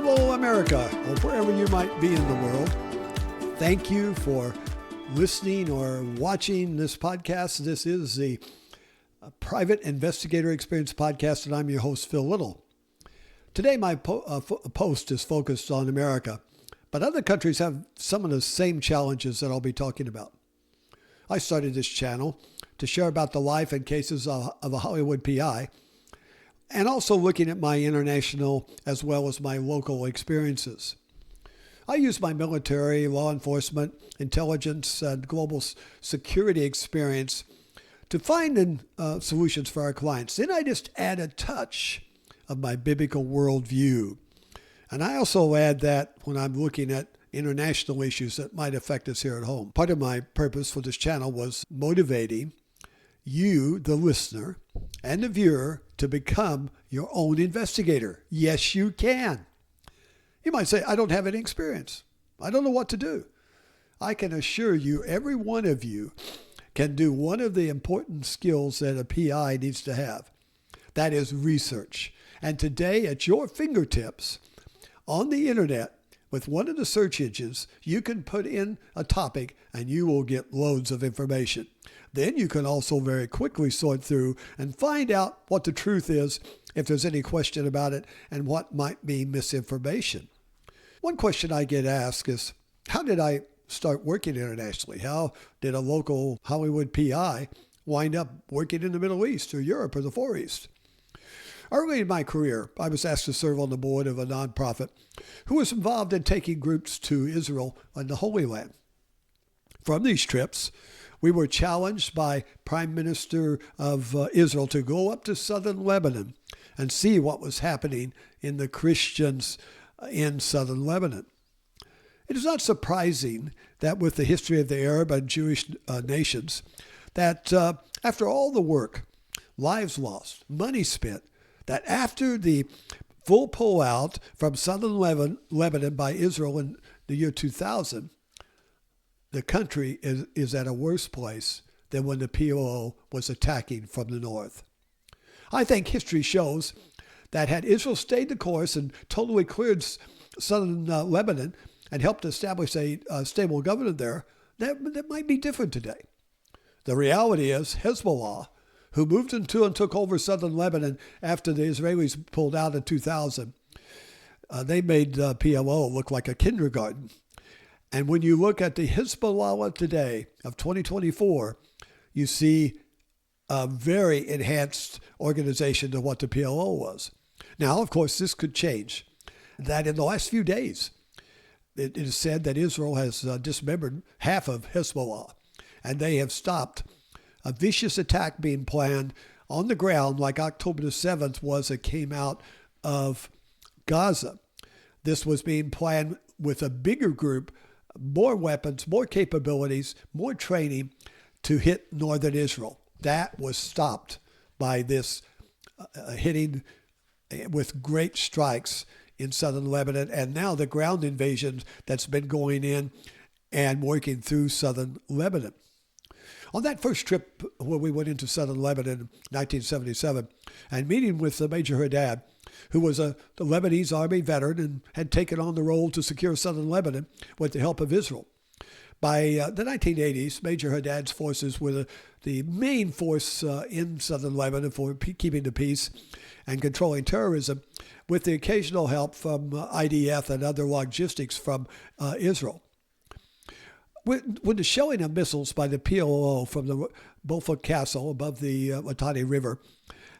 Hello, America, or wherever you might be in the world. Thank you for listening or watching this podcast. This is the Private Investigator Experience Podcast, and I'm your host, Phil Little. Today, my post is focused on America, but other countries have some of the same challenges that I'll be talking about. I started this channel to share about the life and cases of a Hollywood PI, and also looking at my international as well as my local experiences. I use my military, law enforcement, intelligence, and global security experience to find solutions for our clients. Then I just add a touch of my biblical worldview. And I also add that when I'm looking at international issues that might affect us here at home. Part of my purpose for this channel was motivating you, the listener, and the viewer to become your own investigator. Yes, you can. You might say, I don't have any experience. I don't know what to do. I can assure you, every one of you can do one of the important skills that a PI needs to have. That is research. And today, at your fingertips, on the internet, with one of the search engines, you can put in a topic and you will get loads of information. Then you can also very quickly sort through and find out what the truth is, if there's any question about it, and what might be misinformation. One question I get asked is, how did I start working internationally? How did a local Hollywood PI wind up working in the Middle East or Europe or the Far East? Early in my career, I was asked to serve on the board of a nonprofit who was involved in taking groups to Israel and the Holy Land. From these trips, we were challenged by Prime Minister of Israel to go up to Southern Lebanon and see what was happening in the Christians in Southern Lebanon. It is not surprising that with the history of the Arab and Jewish nations, that after all the work, lives lost, money spent, that after the full pullout from Southern Lebanon by Israel in the year 2000, the country is at a worse place than when the PLO was attacking from the north. I think history shows that had Israel stayed the course and totally cleared Southern Lebanon and helped establish a stable government there, that might be different today. The reality is Hezbollah, who moved into and took over Southern Lebanon after the Israelis pulled out in 2000, they made PLO look like a kindergarten. And when you look at the Hezbollah today of 2024, you see a very enhanced organization to what the PLO was. Now, of course, this could change. That in the last few days, it is said that Israel has dismembered half of Hezbollah, and they have stopped a vicious attack being planned on the ground like October the 7th was that came out of Gaza. This was being planned with a bigger group, more weapons, more capabilities, more training to hit northern Israel. That was stopped by this hitting with great strikes in southern Lebanon, and now the ground invasion that's been going in and working through southern Lebanon. On that first trip where we went into southern Lebanon in 1977 and meeting with Major Haddad, who was the Lebanese army veteran and had taken on the role to secure southern Lebanon with the help of Israel. By the 1980s, Major Haddad's forces were the main force in southern Lebanon for keeping the peace and controlling terrorism, with the occasional help from IDF and other logistics from Israel. When the shelling of missiles by the PLO from the Beaufort Castle above the Litani River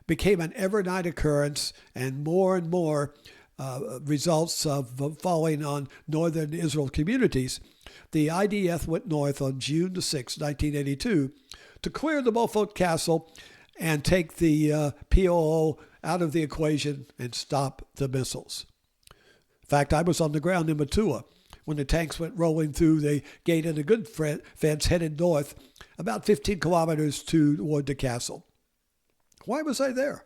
became an evernight occurrence, and more results of falling on northern Israel communities, the IDF went north on June 6, 1982, to clear the Beaufort Castle and take the PLO out of the equation and stop the missiles. In fact, I was on the ground in Mantua when the tanks went rolling through the gate and the good fence headed north about 15 kilometers toward the castle. Why was I there?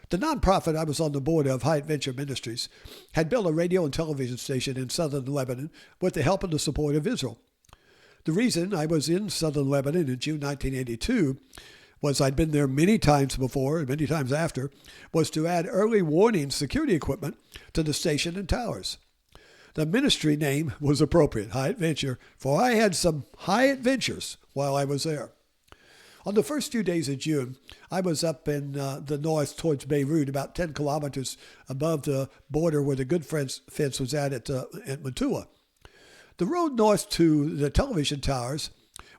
The nonprofit I was on the board of, High Adventure Ministries, had built a radio and television station in southern Lebanon with the help and the support of Israel. The reason I was in southern Lebanon in June 1982 was I'd been there many times before and many times after, was to add early warning security equipment to the station and towers. The ministry name was appropriate, High Adventure, for I had some high adventures while I was there. On the first few days of June, I was up in the north towards Beirut, about 10 kilometers above the border where the Good Friends fence was at Mantua. The road north to the television towers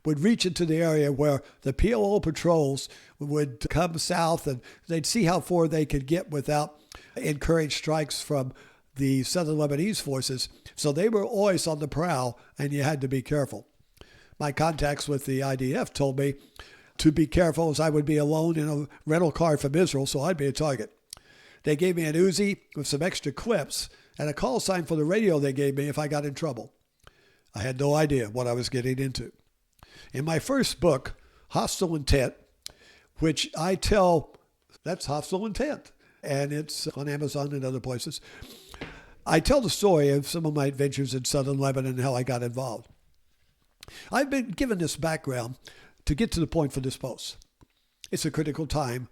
would reach into the area where the PLO patrols would come south, and they'd see how far they could get without incurring strikes from the Southern Lebanese forces. So they were always on the prowl, and you had to be careful. My contacts with the IDF told me to be careful, as I would be alone in a rental car from Israel, so I'd be a target. They gave me an Uzi with some extra clips and a call sign for the radio they gave me if I got in trouble. I had no idea what I was getting into. In my first book, Hostile Intent, which I tell, that's Hostile Intent, and it's on Amazon and other places, I tell the story of some of my adventures in Southern Lebanon and how I got involved. I've been given this background to get to the point for this post. It's a critical time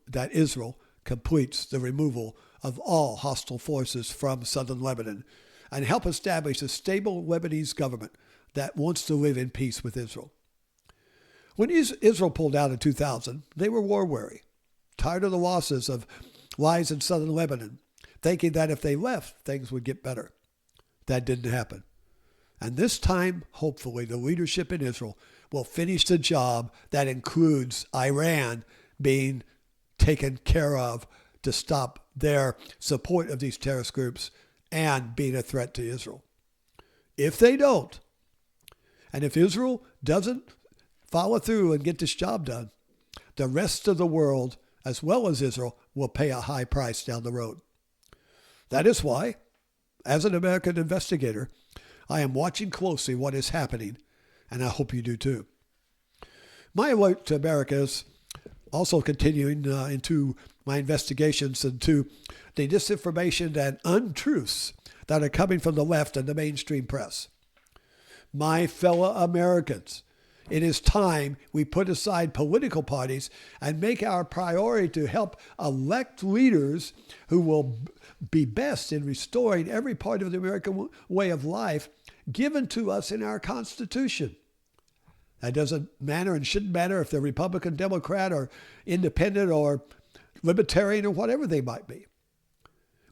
that Israel completes the removal of all hostile forces from Southern Lebanon and help establish a stable Lebanese government that wants to live in peace with Israel. When Israel pulled out in 2000, they were war-weary, tired of the losses of lives in Southern Lebanon, thinking that if they left, things would get better. That didn't happen. And this time, hopefully, the leadership in Israel will finish the job that includes Iran being taken care of to stop their support of these terrorist groups and being a threat to Israel. If they don't, and if Israel doesn't follow through and get this job done, the rest of the world, as well as Israel, will pay a high price down the road. That is why, as an American investigator, I am watching closely what is happening, and I hope you do too. My alert to America is also continuing into my investigations into the disinformation and untruths that are coming from the left and the mainstream press. My fellow Americans, it is time we put aside political parties and make our priority to help elect leaders who will be best in restoring every part of the American way of life given to us in our Constitution. That doesn't matter and shouldn't matter if they're Republican, Democrat, or independent, or libertarian, or whatever they might be.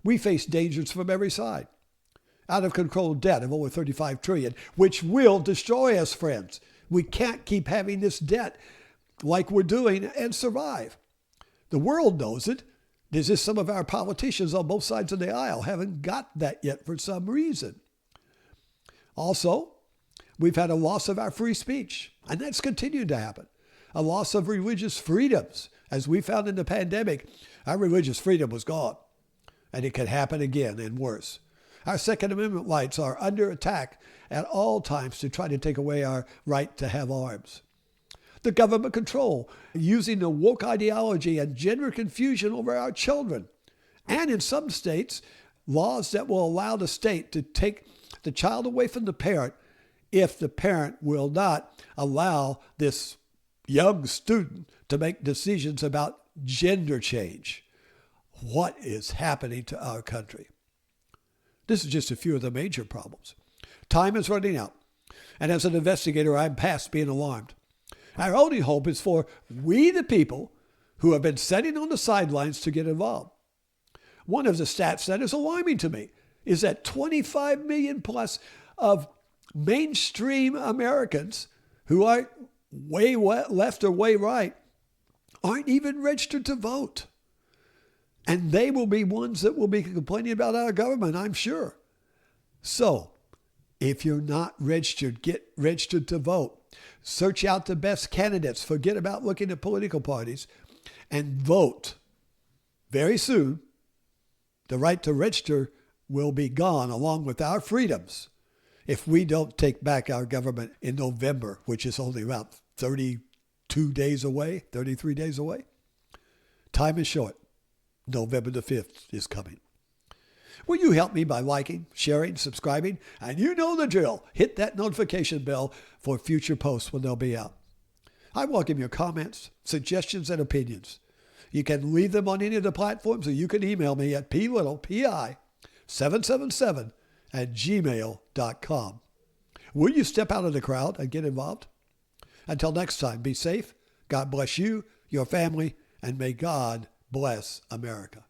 We face dangers from every side. Out of control debt of over $35 trillion, which will destroy us, friends. We can't keep having this debt like we're doing and survive. The world knows it. There's just some of our politicians on both sides of the aisle haven't got that yet for some reason. Also, we've had a loss of our free speech, and that's continued to happen. A loss of religious freedoms. As we found in the pandemic, our religious freedom was gone, and it could happen again and worse. Our Second Amendment rights are under attack at all times to try to take away our right to have arms. The government control, using the woke ideology and gender confusion over our children. And in some states, laws that will allow the state to take the child away from the parent if the parent will not allow this young student to make decisions about gender change. What is happening to our country? This is just a few of the major problems. Time is running out. And as an investigator, I'm past being alarmed. Our only hope is for we, the people, who have been sitting on the sidelines, to get involved. One of the stats that is alarming to me is that 25 million plus of mainstream Americans who aren't way left or way right aren't even registered to vote. And they will be ones that will be complaining about our government, I'm sure. So, if you're not registered, get registered to vote. Search out the best candidates. Forget about looking at political parties and vote. Very soon, the right to register will be gone along with our freedoms if we don't take back our government in November, which is only about 32 days away, 33 days away. Time is short. November the 5th is coming. Will you help me by liking, sharing, subscribing? And you know the drill. Hit that notification bell for future posts when they'll be out. I welcome your comments, suggestions, and opinions. You can leave them on any of the platforms, or you can email me at pi777@gmail.com. Will you step out of the crowd and get involved? Until next time, be safe. God bless you, your family, and may God bless America.